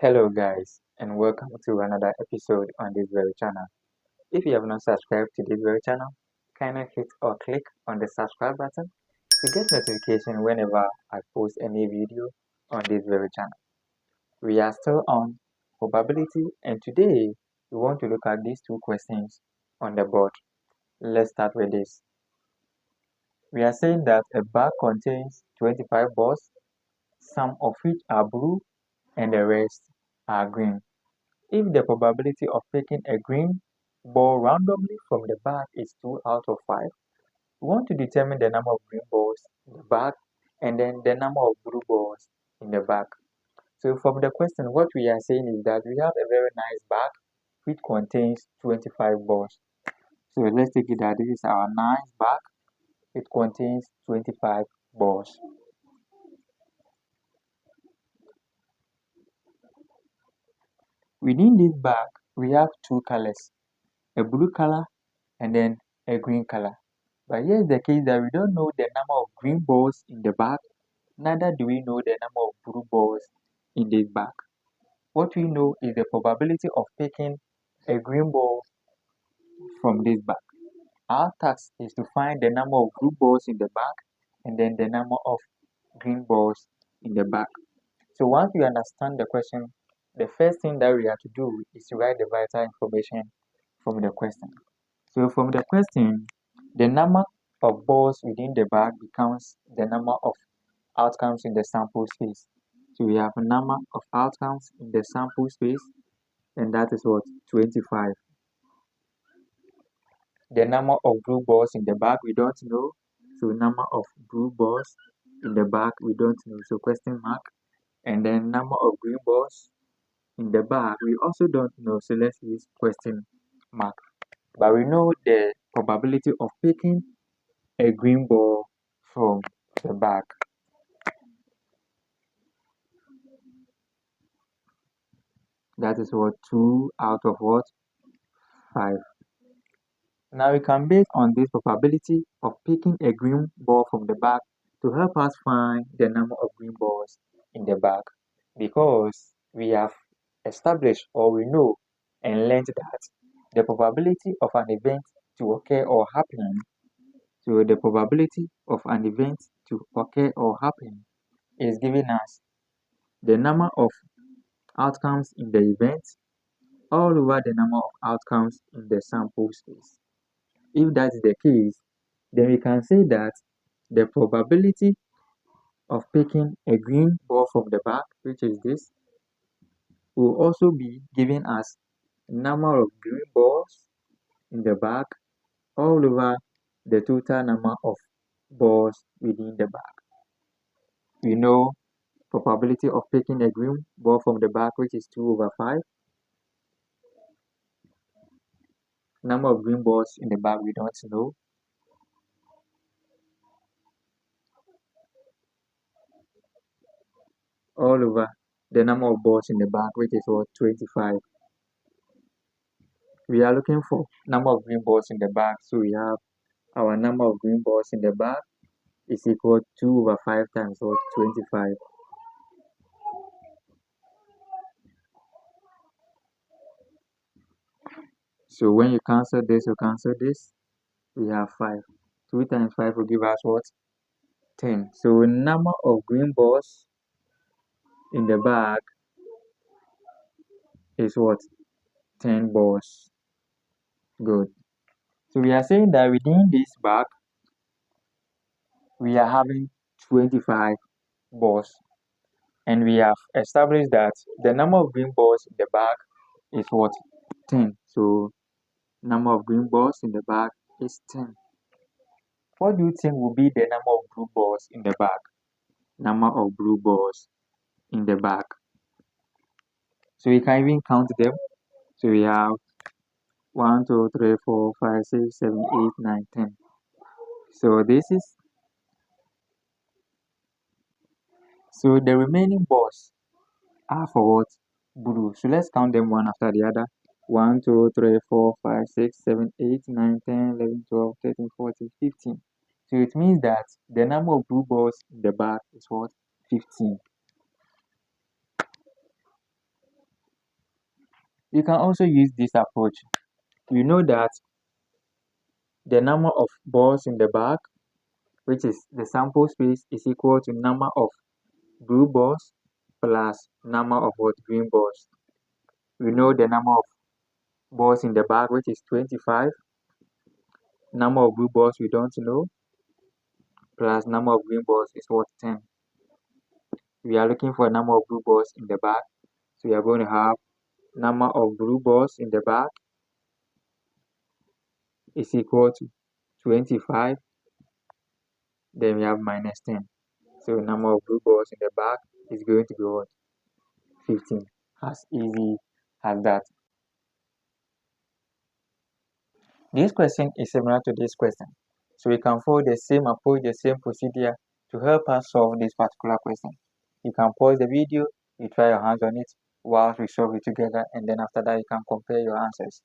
Hello guys, and welcome to another episode on this very channel. If you have not subscribed to this very channel, kindly hit or click on the subscribe button to get notification whenever I post a new video on this very channel. We are still on probability, and today we want to look at these two questions on the board. Let's start with this. We are saying that a bag contains 25 balls, some of which are blue and the rest are green. If the probability of picking a green ball randomly from the bag is 2 out of 5, we want to determine the number of green balls in the bag and then the number of blue balls in the bag. So from the question, what we are saying is that we have a very nice bag which contains 25 balls. So let's take it that this is our nice bag. It contains 25 balls. Within this bag, we have two colors, a blue color and then a green color. But here's the case that we don't know the number of green balls in the bag, neither do we know the number of blue balls in this bag. What we know is the probability of picking a green ball from this bag. Our task is to find the number of blue balls in the bag and then the number of green balls in the bag. So once we understand the question, the first thing that we have to do is to write the vital information from the question. So from the question, the number of balls within the bag becomes the number of outcomes in the sample space. So we have a number of outcomes in the sample space, and that is what? 25. The number of blue balls in the bag we don't know. So number of blue balls in the bag we don't know. So question mark. And then number of green balls in the bag we also don't know. So let's use question mark. But we know the probability of picking a green ball from the bag. That is what? 2 out of what? 5. Now we can base on this probability of picking a green ball from the bag to help us find the number of green balls in the bag, because we have established or we know and learned that the probability of an event to occur or happen, so the probability of an event to occur or happen is giving us the number of outcomes in the event all over the number of outcomes in the sample space. If that is the case, then we can say that the probability of picking a green ball from the bag, which is this, will also be giving us number of green balls in the bag all over the total number of balls within the bag. We know probability of picking a green ball from the bag, which is 2 over 5. Number of green balls in the bag we don't know. All over the number of balls in the bag, which is what? 25. We are looking for number of green balls in the bag, so we have our number of green balls in the bag is equal to 2 over 5 times what? 25. So when you cancel this, we have 5. 2 times 5 will give us what? 10. So number of green balls in the bag is what? 10 balls. Good. So we are saying that within this bag, we are having 25 balls. And we have established that the number of green balls in the bag is what? 10. So number of green balls in the bag is 10. What do you think will be the number of blue balls in the bag? Number of blue balls in the bag. So we can even count them. So we have 1, 2, 3, 4, 5, 6, 7, 8, 9, 10. So this is, so the remaining balls are for what? Blue. So let's count them one after the other. 1, 2, 3, 4, 5, 6, 7, 8, 9, 10, 11, 12, 13, 14, 15. So it means that the number of blue balls in the bag is what? 15. You can also use this approach. You know that the number of balls in the bag, which is the sample space, is equal to number of blue balls plus number of what green balls. We know the number of balls in the bag, which is 25. Number of blue balls we don't know, plus number of green balls is what 10. We are looking for a number of blue balls in the bag, so we are going to have number of blue balls in the bag is equal to 25. Then we have minus 10. So number of blue balls in the bag is going to be what? 15. As easy as that. This question is similar to this question. So we can follow the same approach, the same procedure to help us solve this particular question. You can pause the video, you try your hands on it whilst we solve it together, and then after that you can compare your answers.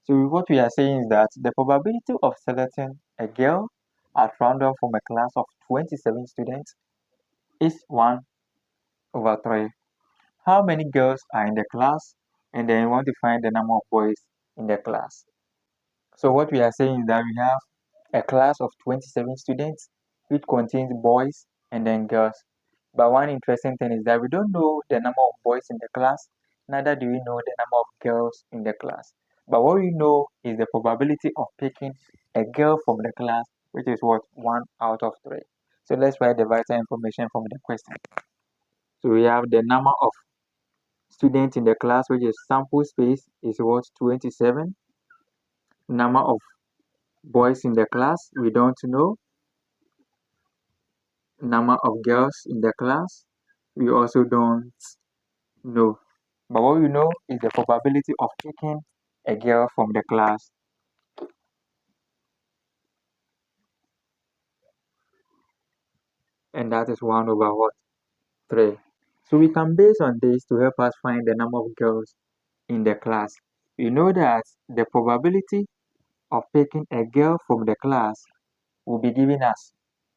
So what we are saying is that the probability of selecting a girl at random from a class of 27 students is 1 over 3. How many girls are in the class? And then you want to find the number of boys in the class. So what we are saying is that we have a class of 27 students which contains boys and then girls. But one interesting thing is that we don't know the number of boys in the class, neither do we know the number of girls in the class. But what we know is the probability of picking a girl from the class, which is what? 1 out of 3. So let's write the vital information from the question. So we have the number of students in the class, which is sample space, is what? 27. Number of boys in the class, we don't know. Number of girls in the class, we also don't know. But what we know is the probability of picking a girl from the class. And that is 1 over what? 3. So we can base on this to help us find the number of girls in the class. We know that the probability of picking a girl from the class will be giving us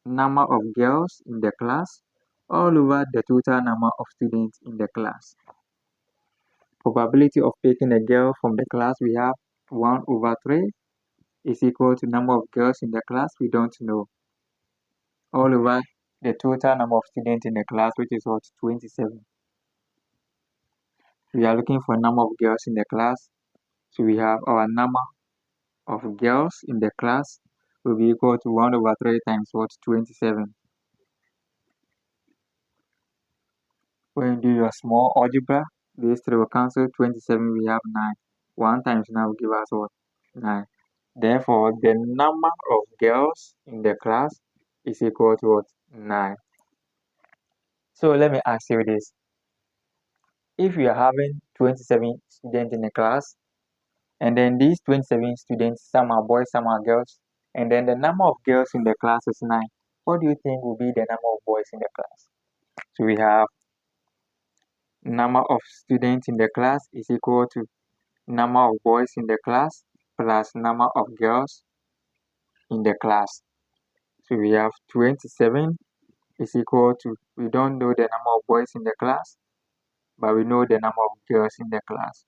number of girls in the class all over the total number of students in the class. Probability of picking a girl from the class, we have 1 over 3 is equal to number of girls in the class we don't know, all over the total number of students in the class, which is what? 27. We are looking for number of girls in the class, so we have our number of girls in the class will be equal to 1 over 3 times what? 27. When you do your small algebra, these 3 will cancel. 27, we have 9. 1 times 9 will give us what? 9. Therefore, the number of girls in the class is equal to what? 9. So let me ask you this. If you are having 27 students in a class, and then these 27 students, some are boys, some are girls, and then the number of girls in the class is 9, what do you think will be the number of boys in the class? So we have number of students in the class is equal to number of boys in the class plus number of girls in the class. So we have 27 is equal to, we don't know the number of boys in the class, but we know the number of girls in the class.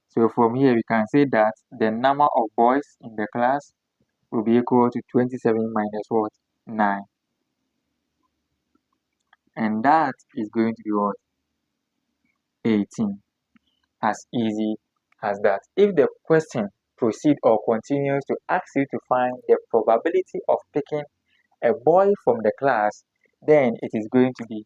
So from here, we can say that the number of boys in the class will be equal to 27 minus what? 9. And that is going to be what? 18. As easy as that. If the question proceeds or continues to ask you to find the probability of picking a boy from the class, then it is going to be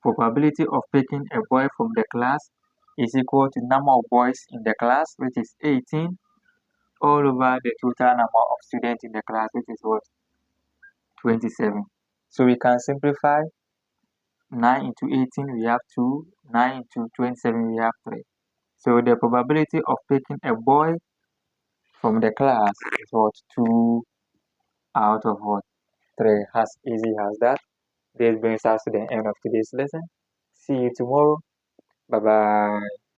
probability of picking a boy from the class is equal to number of boys in the class, which is 18, all over the total number of students in the class, which is what? 27. So we can simplify. 9 into 18, we have 2. 9 into 27, we have 3. So the probability of picking a boy from the class is what? 2 out of what? 3. As easy as that. This brings us to the end of today's lesson. See you tomorrow. Bye bye.